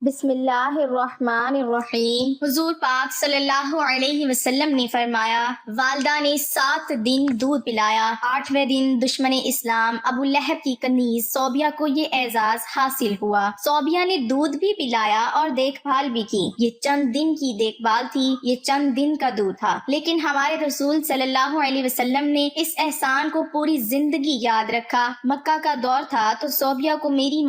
بسم اللہ الرحمن الرحیم۔ حضور پاک صلی اللہ علیہ وسلم نے فرمایا، والدہ نے 7 دن دودھ پلایا، 8ویں دن دشمن اسلام ابو لہب کی کنیز صوبیہ کو یہ اعزاز حاصل ہوا۔ صوبیہ نے دودھ بھی پلایا اور دیکھ بھال بھی کی۔ یہ چند دن کی دیکھ بھال تھی، یہ چند دن کا دودھ تھا، لیکن ہمارے رسول صلی اللہ علیہ وسلم نے اس احسان کو پوری زندگی یاد رکھا۔ مکہ کا دور تھا تو صوبیہ کو میری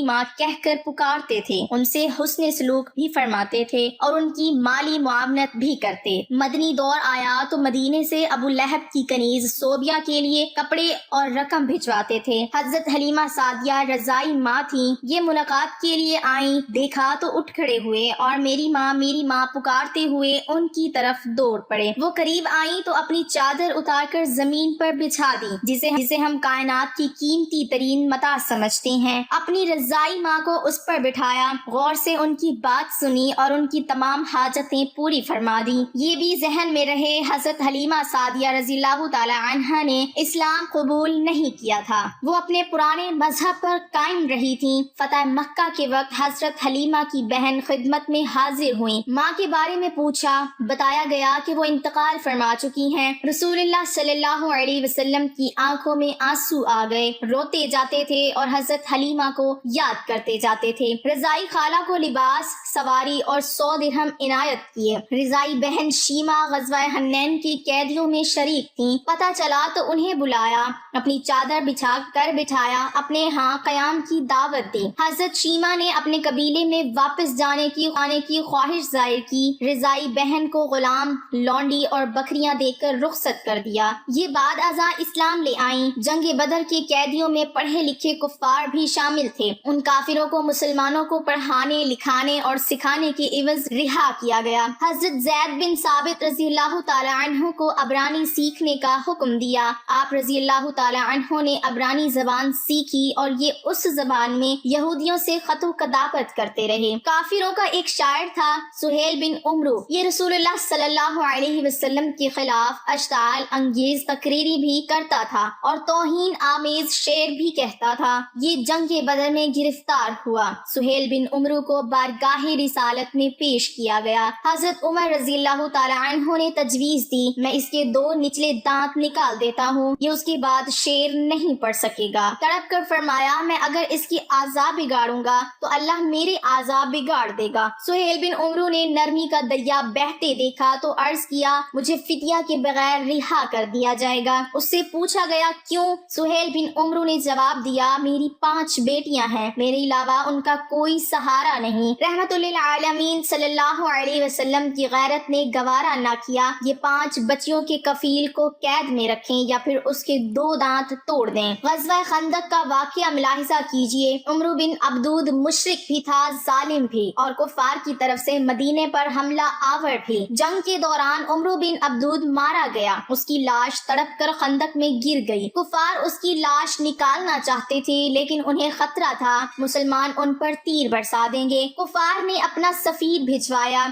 ماں کہہ کر پکارتے تھے، ان سے حسن سلوک بھی فرماتے تھے اور ان کی مالی معاونت بھی کرتے۔ مدنی دور آیا تو مدینے سے ابو لہب کی کنیز صوبیہ کے لیے کپڑے اور رقم بھجواتے تھے۔ حضرت حلیمہ سعدیہ رضائی ماں تھیں، یہ ملاقات کے لیے آئیں، دیکھا تو اٹھ کھڑے ہوئے اور میری ماں پکارتے ہوئے ان کی طرف دوڑ پڑے۔ وہ قریب آئیں تو اپنی چادر اتار کر زمین پر بچھا دی، جسے ہم کائنات کی قیمتی ترین متاع سمجھتے ہیں۔ اپنی رضائی ماں کو اس پر بٹھایا، غور سے ان کی بات سنی اور ان کی تمام حاجتیں پوری فرما دی۔ یہ بھی ذہن میں رہے، حضرت حلیمہ سعدیہ رضی اللہ تعالی عنہا نے اسلام قبول نہیں کیا تھا، وہ اپنے پرانے مذہب پر قائم رہی تھیں۔ فتح مکہ کے وقت حضرت حلیمہ کی بہن خدمت میں حاضر ہوئیں، ماں کے بارے میں پوچھا، بتایا گیا کہ وہ انتقال فرما چکی ہیں۔ رسول اللہ صلی اللہ علیہ وسلم کی آنکھوں میں آنسو آ گئے، روتے جاتے تھے اور حضرت حلیمہ کو یاد کرتے جاتے تھے۔ رضائی خالہ کو لباس، سواری اور 100 درہم عنایت کیے۔ رضائی بہن شیمہ غزوہ حنین کی قیدیوں میں شریک تھیں، پتہ چلا تو انہیں بلایا، اپنی چادر بچھا کر بٹھایا، اپنے ہاں قیام کی دعوت دی۔ حضرت شیمہ نے اپنے قبیلے میں واپس جانے کی خواہش ظاہر کی۔ رضائی بہن کو غلام، لونڈی اور بکریاں دے کر رخصت کر دیا۔ یہ بعد ازاں اسلام لے آئیں۔ جنگ بدر کے قیدیوں میں پڑھے لکھے کفار بھی شامل تھے، ان کافروں کو مسلمانوں کو پڑھانے، لکھانے اور سکھانے کے عوض رہا کیا گیا۔ حضرت زید بن ثابت رضی اللہ تعالی عنہ کو عبرانی سیکھنے کا حکم دیا۔ آپ رضی اللہ تعالی عنہ نے عبرانی زبان سیکھی اور یہ اس زبان میں یہودیوں سے خط و کتابت کرتے رہے۔ کافروں کا ایک شاعر تھا سہیل بن عمرو، یہ رسول اللہ صلی اللہ علیہ وسلم کے خلاف اشتعال انگیز تقریری بھی کرتا تھا اور توہین آمیز شعر بھی کہتا تھا۔ یہ جنگ بدر میں گرفتار ہوا۔ سہیل بن عمرو کو بارگاہ رسالت میں پیش کیا گیا۔ حضرت عمر رضی اللہ تعالی عنہ نے تجویز دی، میں اس کے 2 نچلے دانت نکال دیتا ہوں، یہ اس کے بعد شعر نہیں پڑھ سکے گا۔ تڑپ کر فرمایا، میں اگر اس کی اعضاء بگاڑوں گا تو اللہ میرے اعضاء بگاڑ دے گا۔ سہیل بن عمرو نے نرمی کا دریا بہتے دیکھا تو عرض کیا، مجھے فدیہ کے بغیر رہا کر دیا جائے گا۔ اس سے پوچھا گیا کیوں؟ سہیل بن عمرو نے جواب دیا، میری 5 بیٹیاں ہیں، میرے علاوہ ان کا کوئی سہارا نہیں۔ رحمت للعالمین صلی اللہ علیہ وسلم کی غیرت نے گوارا نہ کیا، یہ 5 بچیوں کے کفیل کو قید میں رکھیں یا پھر اس کے 2 دانت توڑ دیں۔ غزوہ خندق کا واقعہ ملاحظہ کیجئے۔ عمرو بن عبدود مشرک بھی تھا، ظالم بھی، اور کفار کی طرف سے مدینے پر حملہ آور بھی۔ جنگ کے دوران عمرو بن عبدود مارا گیا، اس کی لاش تڑپ کر خندق میں گر گئی۔ کفار اس کی لاش نکالنا چاہتے تھے لیکن انہیں خطرہ تھا مسلمان ان پر تیر برسا دیں گے۔ کفار نے اپنا سفیر بھجوایا،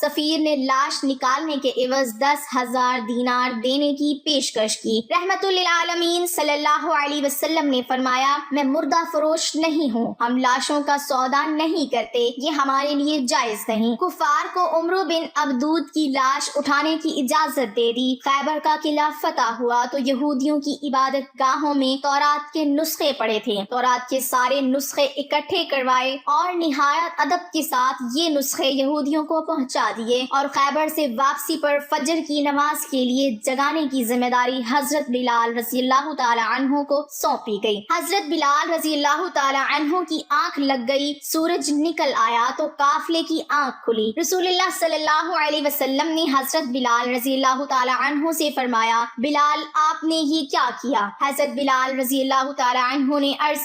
سفیر نے لاش نکالنے کے عوض 10,000 دینار دینے کی پیشکش کی۔ رحمت للعالمین صلی اللہ علیہ وسلم نے فرمایا، میں مردہ فروش نہیں ہوں، ہم لاشوں کا سودا نہیں کرتے، یہ ہمارے لیے جائز نہیں۔ کفار کو عمرو بن عبدود کی لاش اٹھانے کی اجازت دے دی۔ خیبر کا قلعہ فتح ہوا تو یہودیوں کی عبادت گاہوں میں تورات کے نسخے پڑے تھے، تورات کے سارے نسخے اکٹھے کروائے اور نہایت ادب کے ساتھ یہ نسخے یہودیوں کو پہنچا دیے، اور خیبر سے واپسی پر فجر کی نماز کے لیے جگانے کی ذمہ داری حضرت بلال رضی اللہ تعالی عنہ کو سونپی گئی۔ حضرت بلال رضی اللہ تعالی عنہ کی آنکھ لگ گئی، سورج نکل آیا تو قافلے کی آنکھ کھلی۔ رسول اللہ صلی اللہ علیہ وسلم نے حضرت بلال رضی اللہ تعالی عنہ سے فرمایا، بلال آپ نے یہ کیا کیا؟ حضرت بلال رضی اللہ تعالی عنہ نے عرض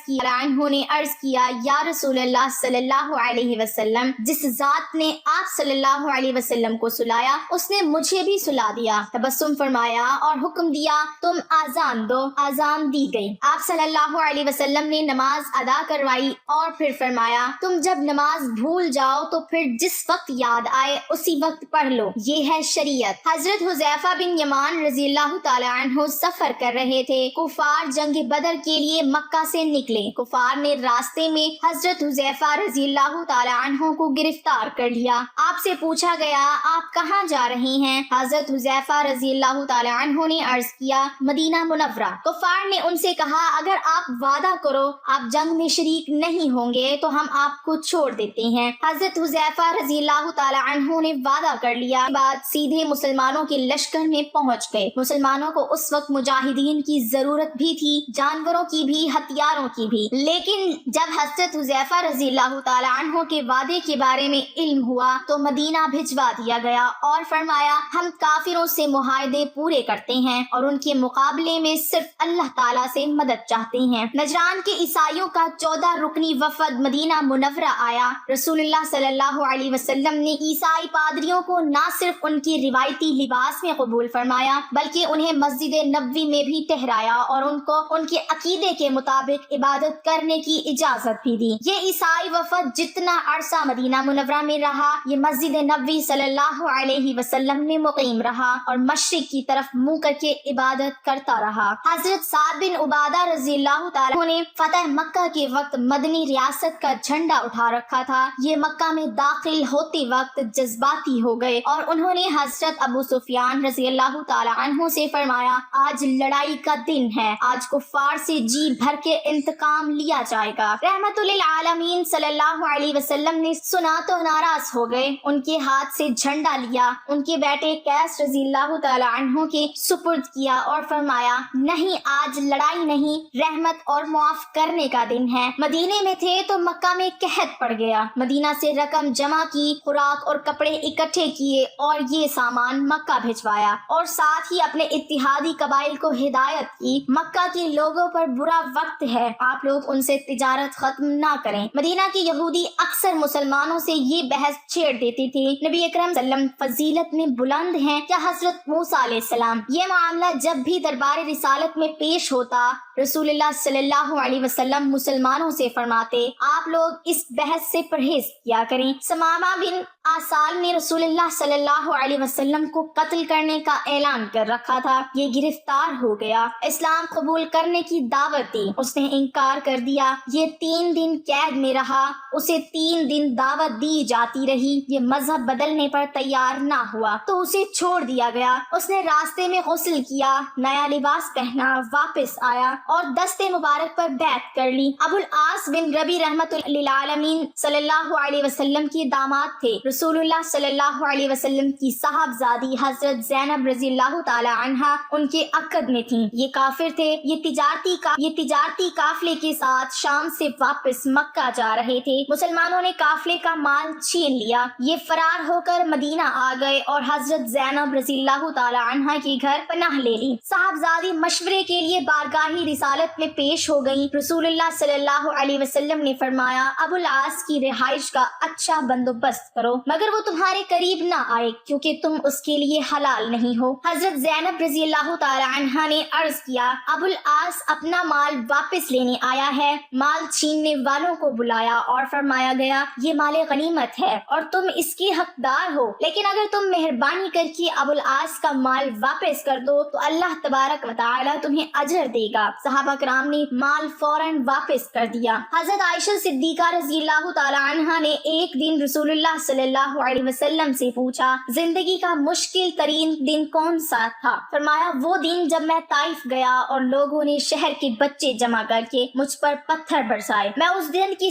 کیا، یا رسول اللہ صلی اللہ علیہ وسلم، جس ذات نے آپ صلی اللہ علیہ وسلم کو سلایا اس نے مجھے بھی سلا دیا۔ تبسم فرمایا اور حکم دیا، تم آذان دو۔ آذان دی گئی، آپ صلی اللہ علیہ وسلم نے نماز ادا کروائی اور پھر فرمایا، تم جب نماز بھول جاؤ تو پھر جس وقت یاد آئے اسی وقت پڑھ لو، یہ ہے شریعت۔ حضرت حذیفہ بن یمان رضی اللہ تعالی عنہ سفر کر رہے تھے، کفار جنگ بدر کے لیے مکہ سے نکلے۔ کفار نے راستے میں حضرت حذیفہ رضی اللہ تعالی عنہ کو گرفتار کر لیا۔ آپ سے پوچھا گیا آپ کہاں جا رہے ہیں؟ حضرت حذیفہ رضی اللہ تعالی عنہ نے عرض کیا مدینہ منورہ۔ کفار نے ان سے کہا اگر آپ وعدہ کرو آپ جنگ میں شریک نہیں ہوں گے تو ہم آپ کو چھوڑ دیتے ہیں۔ حضرت حذیفہ رضی اللہ تعالی عنہ نے وعدہ کر لیا، بعد سیدھے مسلمانوں کے لشکر میں پہنچ گئے۔ مسلمانوں کو اس وقت مجاہدین کی ضرورت بھی تھی، جانوروں کی بھی، ہتھیاروں کی بھی، لیکن جب حضرت حذیفہ رضی اللہ تعالی عنہ کے وعدے کے بارے میں علم ہوا تو مدینہ بھجوا دیا گیا اور فرمایا ہم کافروں سے معاہدے پورے کرتے ہیں اور ان کے مقابلے میں صرف اللہ تعالیٰ سے مدد چاہتے ہیں۔ نجران کے عیسائیوں کا 14 رکنی وفد مدینہ منورہ آیا۔ رسول اللہ صلی اللہ علیہ وسلم نے عیسائی پادریوں کو نہ صرف ان کی روایتی لباس میں قبول فرمایا بلکہ انہیں مسجد نبوی میں بھی ٹھہرایا اور ان کو ان کے عقیدے کے مطابق عبادت کرنے کی اجازت بھی دی۔ یہ عیسائی وفد جتنا عرصہ مدینہ منورہ میں رہا یہ مسجد نبوی صلی اللہ علیہ وسلم میں مقیم رہا اور مشرق کی طرف منہ کر کے عبادت کرتا رہا۔ حضرت سعد بن عبادہ رضی اللہ تعالیٰ عنہ نے فتح مکہ کے وقت مدنی ریاست کا جھنڈا اٹھا رکھا تھا۔ یہ مکہ میں داخل ہوتے وقت جذباتی ہو گئے اور انہوں نے حضرت ابو سفیان رضی اللہ تعالیٰ عنہ سے فرمایا آج لڑائی کا دن ہے، آج کفار سے جی بھر کے انتقام لیا جائے گا۔ رحمت للعالمین صلی اللہ علیہ وسلم نے سنا تو ناراض ہو گئے، ان کے ہاتھ سے جھنڈا لیا، ان کے بیٹے قیس رضی اللہ تعالی عنہ کے سپرد کیا اور فرمایا نہیں آج لڑائی نہیں، رحمت اور معاف کرنے کا دن ہے۔ مدینے میں تھے تو مکہ میں قحط پڑ گیا، مدینہ سے رقم جمع کی، خوراک اور کپڑے اکٹھے کیے اور یہ سامان مکہ بھجوایا اور ساتھ ہی اپنے اتحادی قبائل کو ہدایت کی مکہ کے لوگوں پر برا وقت ہے، آپ لوگ ان سے تجارت ختم نہ کریں۔ مدینہ کے یہودی اکثر مسلمانوں سے یہ بحث چھیڑ دیتے تھے نبی اکرم صلی اللہ علیہ وسلم فضیلت میں بلند ہیں یا حضرت موسیٰ علیہ السلام۔ یہ معاملہ جب بھی دربار رسالت میں پیش ہوتا رسول اللہ صلی اللہ علیہ وسلم مسلمانوں سے فرماتے آپ لوگ اس بحث سے پرہیز کیا کریں۔ ثمامہ بن آسال نے رسول اللہ صلی اللہ علیہ وسلم کو قتل کرنے کا اعلان کر رکھا تھا، یہ گرفتار ہو گیا، اسلام قبول کرنے کی دعوت دی، اس نے انکار کر دیا، یہ 3 دن قید میں رہا، اسے 3 دن دعوت دی جاتی رہی، یہ مذہب بدلنے پر تیار نہ ہوا تو اسے چھوڑ دیا گیا، اس نے راستے میں غسل کیا، نیا لباس پہنا، واپس آیا اور دست مبارک پر بیعت کر لی۔ ابو العاص بن ربی رحمت للعالمین صلی اللہ علیہ وسلم کے داماد تھے، رسول اللہ صلی اللہ علیہ وسلم کی صاحبزادی حضرت زینب رضی اللہ تعالی عنہا ان کے عقد میں تھیں، یہ کافر تھے، یہ تجارتی قافلے کے ساتھ شام سے واپس مکہ جا رہے تھے، مسلمانوں نے قافلے کا مال چھین لیا، یہ فرار ہو کر مدینہ آ گئے اور حضرت زینب رضی اللہ تعالی عنہا کے گھر پناہ لے لی۔ صاحبزادی مشورے کے لیے بارگاہ رسالت میں پیش ہو گئی، رسول اللہ صلی اللہ علیہ وسلم نے فرمایا ابو العاص کی رہائش کا اچھا بندوبست کرو مگر وہ تمہارے قریب نہ آئے کیونکہ تم اس کے لیے حلال نہیں ہو۔ حضرت زینب رضی اللہ تعالی عنہا نے عرض کیا ابو العاص اپنا مال واپس لینے آیا ہے، مال چھیننے والوں کو بلایا اور فرمایا گیا یہ مال غنیمت ہے اور تم اس کی حقدار ہو، لیکن اگر تم مہربانی کر کے ابو العاص کا مال واپس کر دو تو اللہ تبارک و تعالی تمہیں اجر دے گا۔ صحابہ کرام نے مال فوراً واپس کر دیا۔ حضرت عائشہ صدیقہ رضی اللہ تعالی عنہا نے ایک دن رسول اللہ صلی اللہ علیہ وسلم سے پوچھا زندگی کا مشکل ترین دن کون سا تھا؟ فرمایا وہ دن جب میں طائف گیا اور لوگوں نے شہر کے بچے جمع کر کے مجھ پر پتھر برسائے، میں اس دن کی